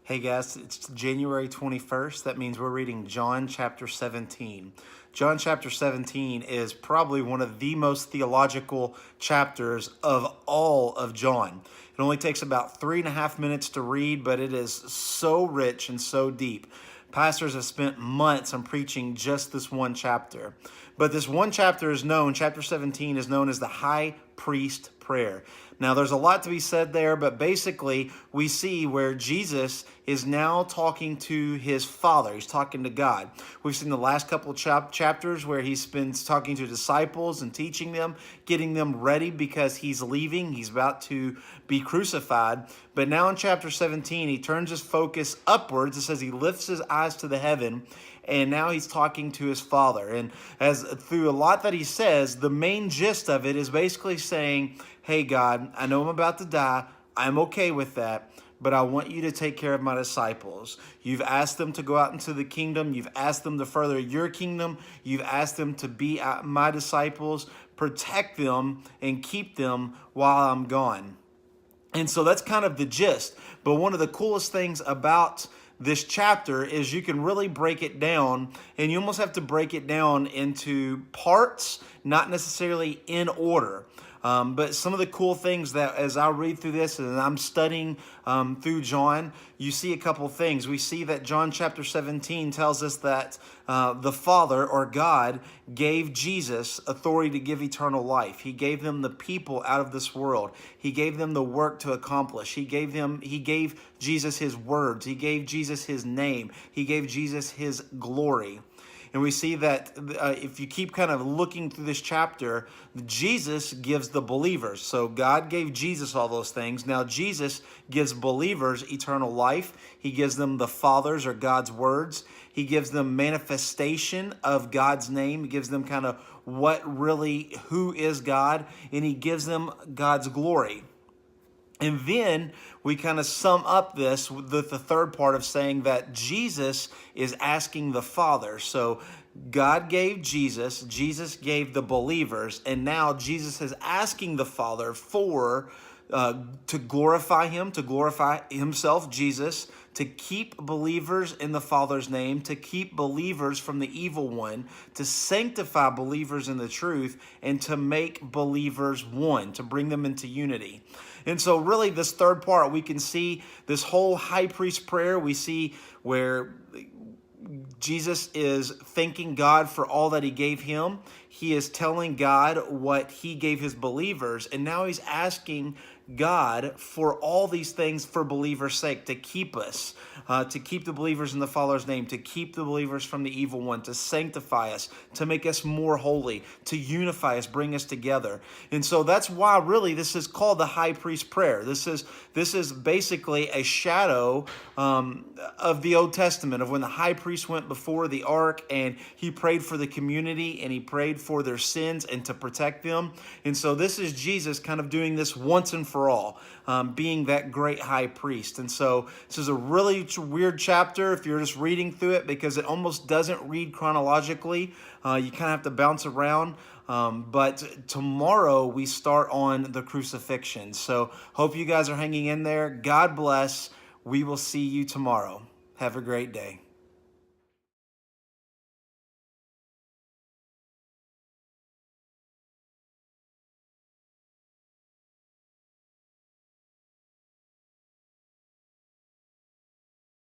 Hey guys, it's January 21st. That means we're reading John chapter 17. John chapter 17 is probably one of the most theological chapters of all of John. It only takes about 3.5 minutes to read, but it is so rich and so deep. Pastors have spent months on preaching just this one chapter. But this one chapter is known, chapter 17 is known as the high priest prayer. Now, there's a lot to be said there, but basically we see where Jesus is now talking to his Father. He's talking to God. We've seen the last couple of chapters where he's been talking to disciples and teaching them, getting them ready because he's leaving. He's about to be crucified. But now in chapter 17, he turns his focus upwards. It says he lifts his eyes to the heaven, and now he's talking to his Father. And as through a lot that he says, the main gist of it is basically saying, hey, God, I know I'm about to die. I'm okay with that, but I want you to take care of my disciples. You've asked them to go out into the kingdom. You've asked them to further your kingdom. You've asked them to be my disciples. Protect them and keep them while I'm gone. And so that's kind of the gist. But one of the coolest things about this chapter is you can really break it down, and you almost have to break it down into parts, not necessarily in order. But some of the cool things that as I read through this and I'm studying through John, you see a couple things. We see that John chapter 17 tells us that the Father or God gave Jesus authority to give eternal life. He gave them the people out of this world. He gave them the work to accomplish. He gave Jesus his words. He gave Jesus his name. He gave Jesus his glory. And we see that if you keep kind of looking through this chapter, Jesus gives the believers. So God gave Jesus all those things. Now Jesus gives believers eternal life. He gives them the Father's or God's words. He gives them manifestation of God's name. He gives them kind of who is God, and he gives them God's glory. And then we kind of sum up this with the third part of saying that Jesus is asking the Father. So God gave Jesus, Jesus gave the believers, and now Jesus is asking the Father to glorify him, to glorify himself, Jesus, to keep believers in the Father's name, to keep believers from the evil one, to sanctify believers in the truth, and to make believers one, to bring them into unity. And so really this third part, we can see this whole high priest prayer. We see where Jesus is thanking God for all that he gave him. He is telling God what he gave his believers. And now he's asking God for all these things for believers' sake, to keep us, to keep the believers in the Father's name, to keep the believers from the evil one, to sanctify us, to make us more holy, to unify us, bring us together. And so that's why really this is called the high priest prayer. This is basically a shadow of the Old Testament, of when the high priest went before the ark and he prayed for the community and he prayed for their sins and to protect them. And so this is Jesus kind of doing this once and for all, being that great high priest. And so this is a really weird chapter if you're just reading through it, because it almost doesn't read chronologically. You kind of have to bounce around. But tomorrow we start on the crucifixion. So hope you guys are hanging in there. God bless. We will see you tomorrow. Have a great day.